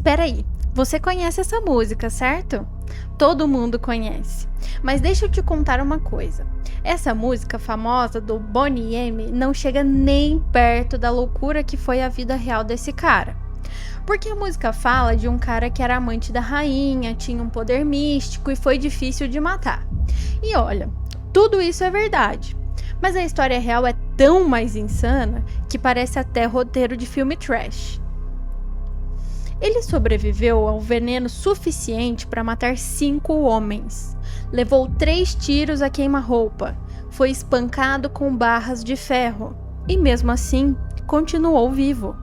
espera aí, você conhece essa música, certo? Todo mundo conhece. Mas deixa eu te contar uma coisa. Essa música famosa do Boney M não chega nem perto da loucura que foi a vida real desse cara. Porque a música fala de um cara que era amante da rainha, tinha um poder místico e foi difícil de matar. E olha, tudo isso é verdade. Mas a história real é tão mais insana que parece até roteiro de filme trash. Ele sobreviveu ao veneno suficiente para matar 5 homens. Levou 3 tiros a queima-roupa. Foi espancado com barras de ferro. E mesmo assim, continuou vivo.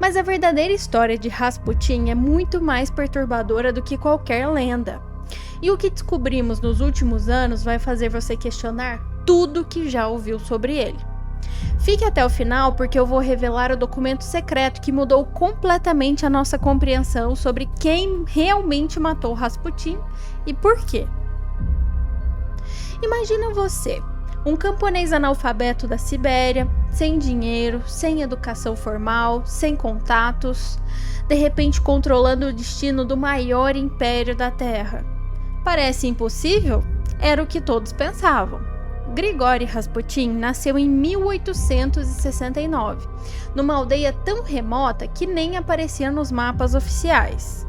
Mas a verdadeira história de Rasputin é muito mais perturbadora do que qualquer lenda. E o que descobrimos nos últimos anos vai fazer você questionar tudo que já ouviu sobre ele. Fique até o final porque eu vou revelar o documento secreto que mudou completamente a nossa compreensão sobre quem realmente matou Rasputin e por quê. Imagina você, um camponês analfabeto da Sibéria, sem dinheiro, sem educação formal, sem contatos, de repente controlando o destino do maior império da Terra. Parece impossível? Era o que todos pensavam. Grigori Rasputin nasceu em 1869, numa aldeia tão remota que nem aparecia nos mapas oficiais.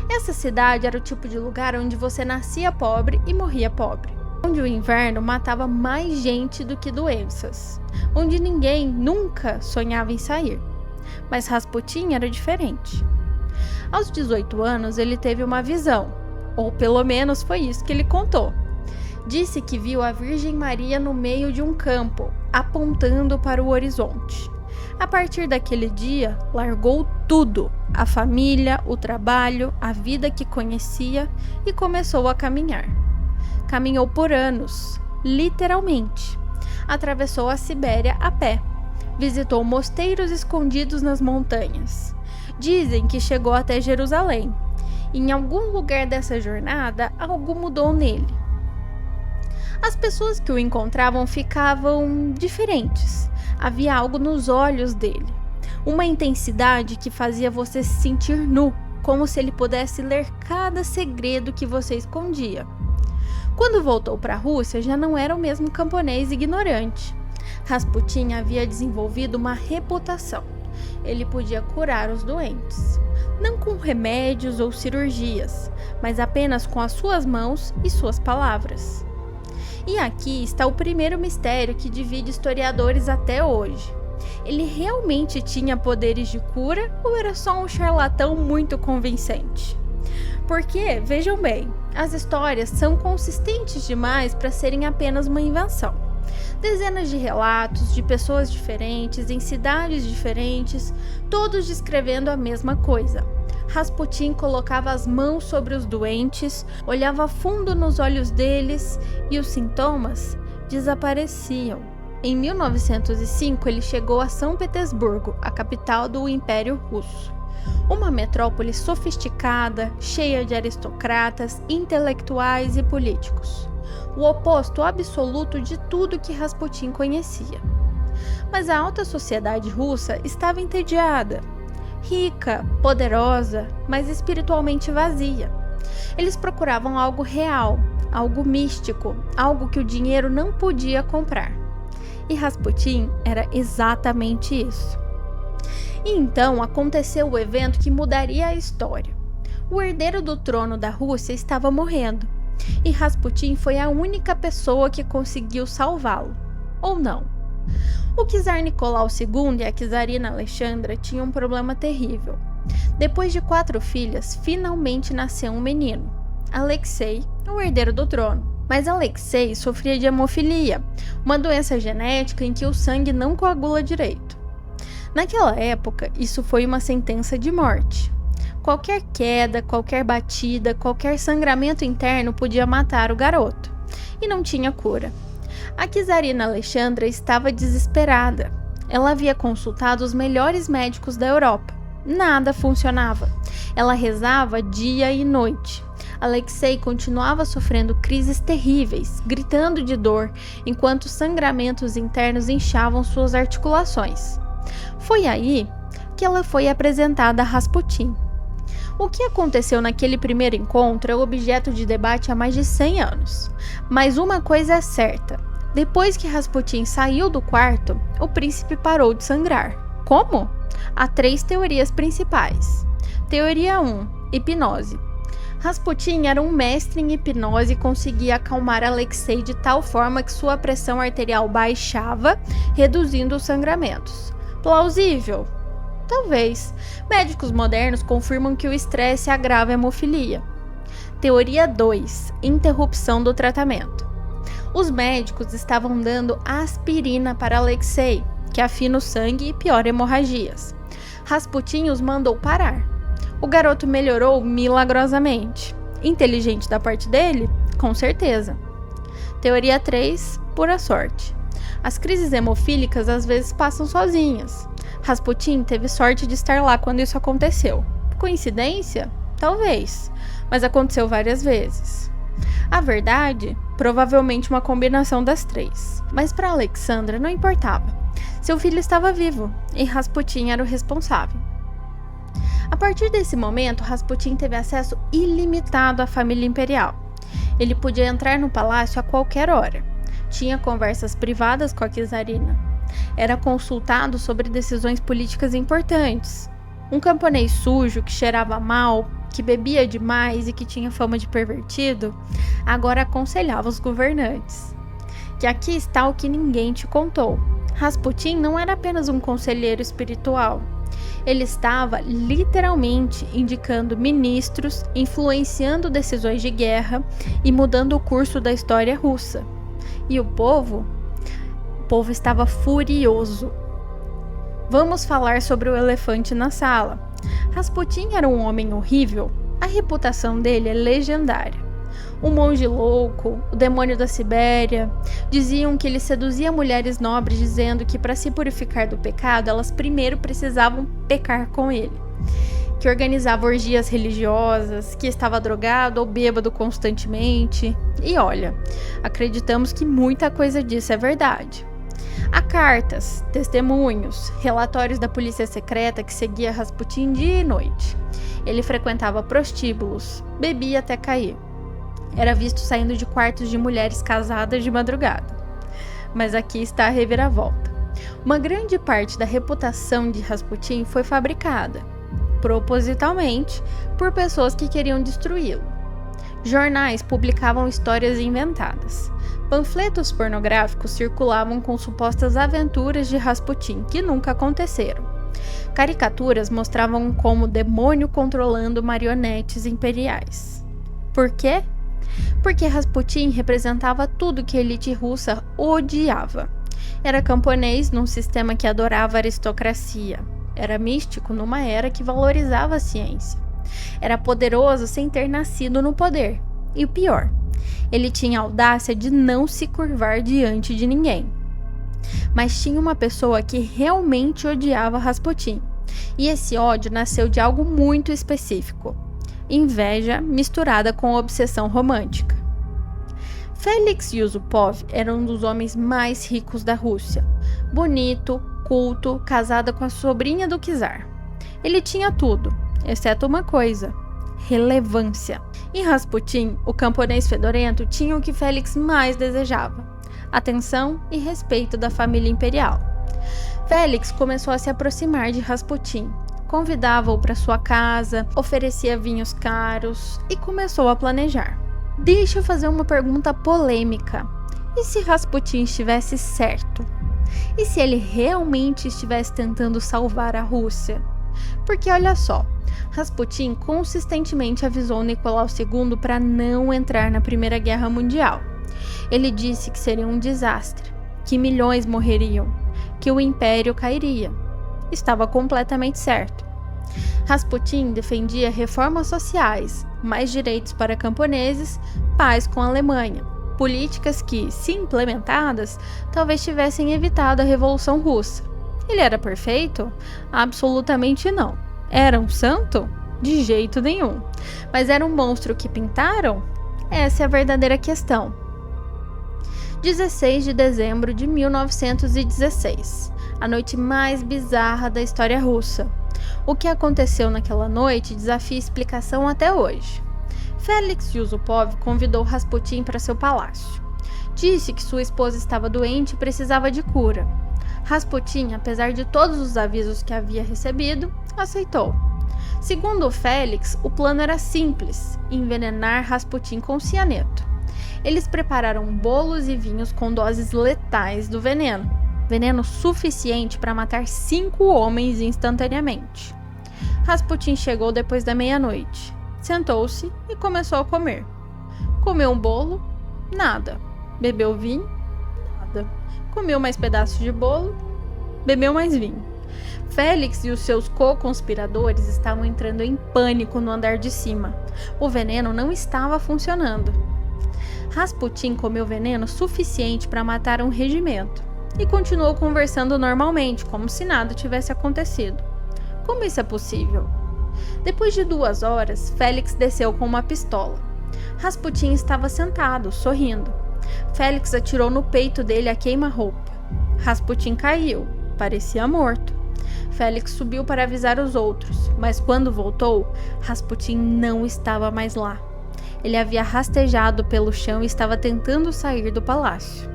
Essa cidade era o tipo de lugar onde você nascia pobre e morria pobre, onde o inverno matava mais gente do que doenças, onde ninguém nunca sonhava em sair. Mas Rasputin era diferente. Aos 18 anos ele teve uma visão, ou pelo menos foi isso que ele contou. Disse que viu a Virgem Maria no meio de um campo, apontando para o horizonte. A partir daquele dia, largou tudo, a família, o trabalho, a vida que conhecia e começou a caminhar. Caminhou por anos, literalmente. Atravessou a Sibéria a pé. Visitou mosteiros escondidos nas montanhas. Dizem que chegou até Jerusalém. Em algum lugar dessa jornada, algo mudou nele. As pessoas que o encontravam ficavam diferentes. Havia algo nos olhos dele. Uma intensidade que fazia você se sentir nu, como se ele pudesse ler cada segredo que você escondia. Quando voltou para a Rússia, já não era o mesmo camponês ignorante. Rasputin havia desenvolvido uma reputação. Ele podia curar os doentes. Não com remédios ou cirurgias, mas apenas com as suas mãos e suas palavras. E aqui está o primeiro mistério que divide historiadores até hoje. Ele realmente tinha poderes de cura ou era só um charlatão muito convincente? Porque, vejam bem, as histórias são consistentes demais para serem apenas uma invenção. Dezenas de relatos de pessoas diferentes, em cidades diferentes, todos descrevendo a mesma coisa. Rasputin colocava as mãos sobre os doentes, olhava fundo nos olhos deles e os sintomas desapareciam. Em 1905, ele chegou a São Petersburgo, a capital do Império Russo. Uma metrópole sofisticada, cheia de aristocratas, intelectuais e políticos. O oposto absoluto de tudo que Rasputin conhecia. Mas a alta sociedade russa estava entediada. Rica, poderosa, mas espiritualmente vazia. Eles procuravam algo real, algo místico, algo que o dinheiro não podia comprar. E Rasputin era exatamente isso. E então aconteceu o evento que mudaria a história. O herdeiro do trono da Rússia estava morrendo, e Rasputin foi a única pessoa que conseguiu salvá-lo. Ou não. O czar Nicolau II e a czarina Alexandra tinham um problema terrível. Depois de 4 filhas, finalmente nasceu um menino, Alexei, o herdeiro do trono. Mas Alexei sofria de hemofilia, uma doença genética em que o sangue não coagula direito. Naquela época, isso foi uma sentença de morte. Qualquer queda, qualquer batida, qualquer sangramento interno podia matar o garoto. E não tinha cura. A czarina Alexandra estava desesperada. Ela havia consultado os melhores médicos da Europa. Nada funcionava. Ela rezava dia e noite. Alexei continuava sofrendo crises terríveis, gritando de dor, enquanto sangramentos internos inchavam suas articulações. Foi aí que ela foi apresentada a Rasputin. O que aconteceu naquele primeiro encontro é objeto de debate há mais de 100 anos. Mas uma coisa é certa: depois que Rasputin saiu do quarto, o príncipe parou de sangrar. Como? Há 3 teorias principais. Teoria 1: hipnose. Rasputin era um mestre em hipnose e conseguia acalmar Alexei de tal forma que sua pressão arterial baixava, reduzindo os sangramentos. Plausível? Talvez. Médicos modernos confirmam que o estresse agrava a hemofilia. Teoria 2: interrupção do tratamento. Os médicos estavam dando aspirina para Alexei, que afina o sangue e piora hemorragias. Rasputin os mandou parar. O garoto melhorou milagrosamente. Inteligente da parte dele? Com certeza. Teoria 3: pura sorte. As crises hemofílicas às vezes passam sozinhas. Rasputin teve sorte de estar lá quando isso aconteceu. Coincidência? Talvez, mas aconteceu várias vezes. A verdade? Provavelmente uma combinação das 3. Mas para Alexandra não importava. Seu filho estava vivo e Rasputin era o responsável. A partir desse momento, Rasputin teve acesso ilimitado à família imperial. Ele podia entrar no palácio a qualquer hora. Tinha conversas privadas com a czarina. Era consultado sobre decisões políticas importantes. Um camponês sujo que cheirava mal, que bebia demais e que tinha fama de pervertido, agora aconselhava os governantes. Que aqui está o que ninguém te contou. Rasputin não era apenas um conselheiro espiritual. Ele estava literalmente indicando ministros, influenciando decisões de guerra e mudando o curso da história russa. E o povo estava furioso. Vamos falar sobre o elefante na sala. Rasputin era um homem horrível. A reputação dele é legendária. Um monge louco, o demônio da Sibéria. Diziam que ele seduzia mulheres nobres dizendo que para se purificar do pecado, elas primeiro precisavam pecar com ele. Que organizava orgias religiosas, que estava drogado ou bêbado constantemente. E olha, acreditamos que muita coisa disso é verdade. Há cartas, testemunhos, relatórios da polícia secreta que seguia Rasputin dia e noite. Ele frequentava prostíbulos, bebia até cair. Era visto saindo de quartos de mulheres casadas de madrugada. Mas aqui está a reviravolta. Uma grande parte da reputação de Rasputin foi fabricada, propositalmente, por pessoas que queriam destruí-lo. Jornais publicavam histórias inventadas. Panfletos pornográficos circulavam com supostas aventuras de Rasputin, que nunca aconteceram. Caricaturas mostravam como demônio controlando marionetes imperiais. Por quê? Porque Rasputin representava tudo que a elite russa odiava. Era camponês num sistema que adorava a aristocracia. Era místico numa era que valorizava a ciência. Era poderoso sem ter nascido no poder. E o pior, ele tinha a audácia de não se curvar diante de ninguém. Mas tinha uma pessoa que realmente odiava Rasputin. E esse ódio nasceu de algo muito específico: inveja misturada com obsessão romântica. Félix Yusupov era um dos homens mais ricos da Rússia. Bonito, culto, casado com a sobrinha do czar. Ele tinha tudo, exceto uma coisa: relevância. E Rasputin, o camponês fedorento, tinha o que Félix mais desejava: atenção e respeito da família imperial. Félix começou a se aproximar de Rasputin, convidava-o para sua casa, oferecia vinhos caros e começou a planejar. Deixa eu fazer uma pergunta polêmica. E se Rasputin estivesse certo? E se ele realmente estivesse tentando salvar a Rússia? Porque olha só, Rasputin consistentemente avisou Nicolau II para não entrar na Primeira Guerra Mundial. Ele disse que seria um desastre, que milhões morreriam, que o império cairia. Estava completamente certo. Rasputin defendia reformas sociais, mais direitos para camponeses, paz com a Alemanha, políticas que, se implementadas, talvez tivessem evitado a Revolução Russa. Ele era perfeito? Absolutamente não. Era um santo? De jeito nenhum. Mas era um monstro que pintaram? Essa é a verdadeira questão. 16 de dezembro de 1916, a noite mais bizarra da história russa. O que aconteceu naquela noite desafia explicação até hoje. Félix Yusupov convidou Rasputin para seu palácio. Disse que sua esposa estava doente e precisava de cura. Rasputin, apesar de todos os avisos que havia recebido, aceitou. Segundo Félix, o plano era simples: envenenar Rasputin com cianeto. Eles prepararam bolos e vinhos com doses letais do veneno suficiente para matar 5 homens instantaneamente. Rasputin chegou depois da meia-noite, sentou-se e começou a comer. Comeu um bolo? Nada. Bebeu vinho? Nada. Comeu mais pedaços de bolo? Bebeu mais vinho. Félix e os seus co-conspiradores estavam entrando em pânico no andar de cima. O veneno não estava funcionando. Rasputin comeu veneno suficiente para matar um regimento e continuou conversando normalmente, como se nada tivesse acontecido. Como isso é possível? Depois de 2 horas, Félix desceu com uma pistola. Rasputin estava sentado, sorrindo. Félix atirou no peito dele a queima-roupa. Rasputin caiu, parecia morto. Félix subiu para avisar os outros, mas quando voltou, Rasputin não estava mais lá. Ele havia rastejado pelo chão e estava tentando sair do palácio.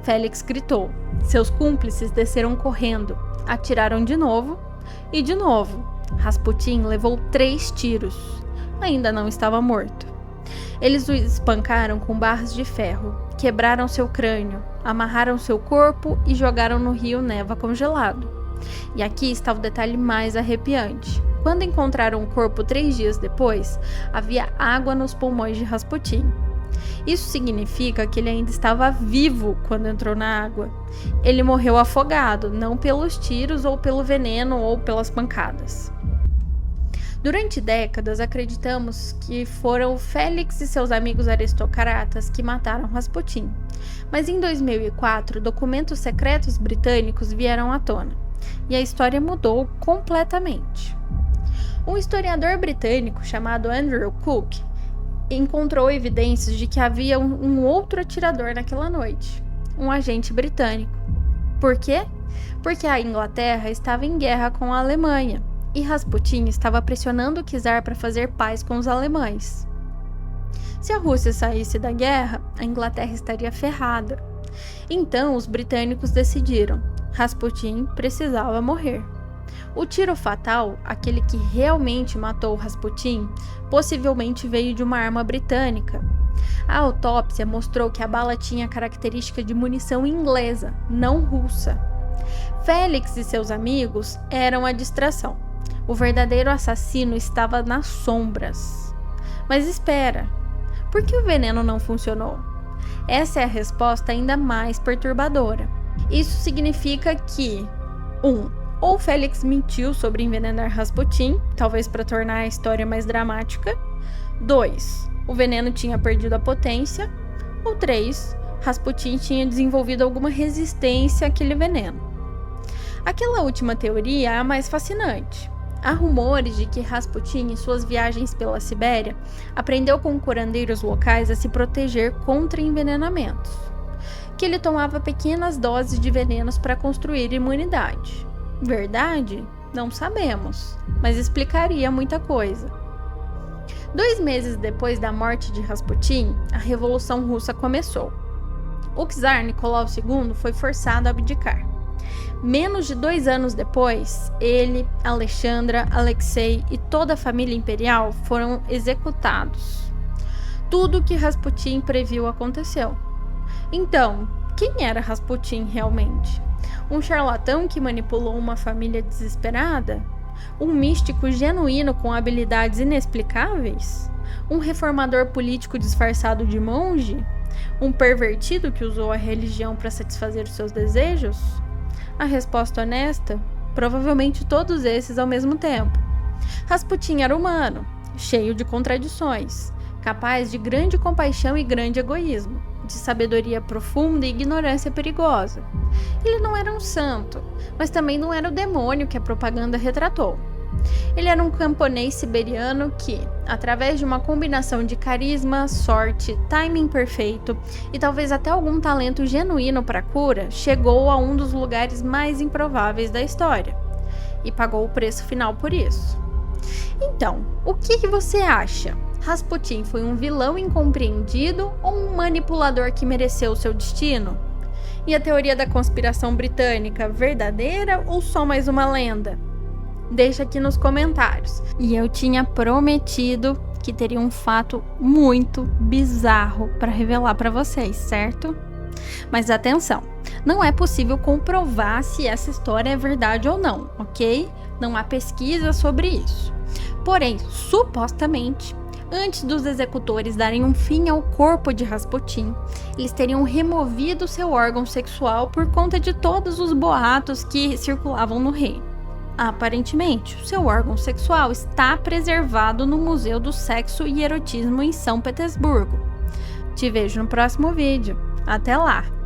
Félix gritou. Seus cúmplices desceram correndo, atiraram de novo e de novo. Rasputin levou 3 tiros. Ainda não estava morto. Eles o espancaram com barras de ferro, quebraram seu crânio, amarraram seu corpo e jogaram no rio Neva congelado. E aqui está o detalhe mais arrepiante. Quando encontraram o corpo 3 dias depois, havia água nos pulmões de Rasputin. Isso significa que ele ainda estava vivo quando entrou na água. Ele morreu afogado, não pelos tiros ou pelo veneno ou pelas pancadas. Durante décadas, acreditamos que foram Félix e seus amigos aristocratas que mataram Rasputin. Mas em 2004, documentos secretos britânicos vieram à tona. E a história mudou completamente. Um historiador britânico chamado Andrew Cook encontrou evidências de que havia um outro atirador naquela noite, um agente britânico. Por quê? Porque a Inglaterra estava em guerra com a Alemanha e Rasputin estava pressionando o czar para fazer paz com os alemães. Se a Rússia saísse da guerra, a Inglaterra estaria ferrada. Então os britânicos decidiram: Rasputin precisava morrer. O tiro fatal, aquele que realmente matou Rasputin, possivelmente veio de uma arma britânica. A autópsia mostrou que a bala tinha característica de munição inglesa, não russa. Félix e seus amigos eram a distração. O verdadeiro assassino estava nas sombras. Mas espera, por que o veneno não funcionou? Essa é a resposta ainda mais perturbadora. Isso significa que 1. Ou Félix mentiu sobre envenenar Rasputin, talvez para tornar a história mais dramática. 2. O veneno tinha perdido a potência. Ou 3. Rasputin tinha desenvolvido alguma resistência àquele veneno. Aquela última teoria é a mais fascinante. Há rumores de que Rasputin, em suas viagens pela Sibéria, aprendeu com curandeiros locais a se proteger contra envenenamentos. Que ele tomava pequenas doses de venenos para construir imunidade. Verdade? Não sabemos, mas explicaria muita coisa. 2 meses depois da morte de Rasputin, a Revolução Russa começou. O czar Nicolau II foi forçado a abdicar. Menos de 2 anos depois, ele, Alexandra, Alexei e toda a família imperial foram executados. Tudo o que Rasputin previu aconteceu. Então, quem era Rasputin realmente? Um charlatão que manipulou uma família desesperada? Um místico genuíno com habilidades inexplicáveis? Um reformador político disfarçado de monge? Um pervertido que usou a religião para satisfazer os seus desejos? A resposta honesta? Provavelmente todos esses ao mesmo tempo. Rasputin era humano, cheio de contradições, capaz de grande compaixão e grande egoísmo, de sabedoria profunda e ignorância perigosa. Ele não era um santo, mas também não era o demônio que a propaganda retratou. Ele era um camponês siberiano que, através de uma combinação de carisma, sorte, timing perfeito e talvez até algum talento genuíno para a cura, chegou a um dos lugares mais improváveis da história. e pagou o preço final por isso. Então, o que você acha? Rasputin foi um vilão incompreendido ou um manipulador que mereceu seu destino? E a teoria da conspiração britânica, verdadeira ou só mais uma lenda? Deixa aqui nos comentários. E eu tinha prometido que teria um fato muito bizarro para revelar para vocês, certo? Mas atenção, não é possível comprovar se essa história é verdade ou não, ok? Não há pesquisa sobre isso. Porém, supostamente, antes dos executores darem um fim ao corpo de Rasputin, eles teriam removido seu órgão sexual por conta de todos os boatos que circulavam no reino. Aparentemente, o seu órgão sexual está preservado no Museu do Sexo e Erotismo em São Petersburgo. Te vejo no próximo vídeo. Até lá!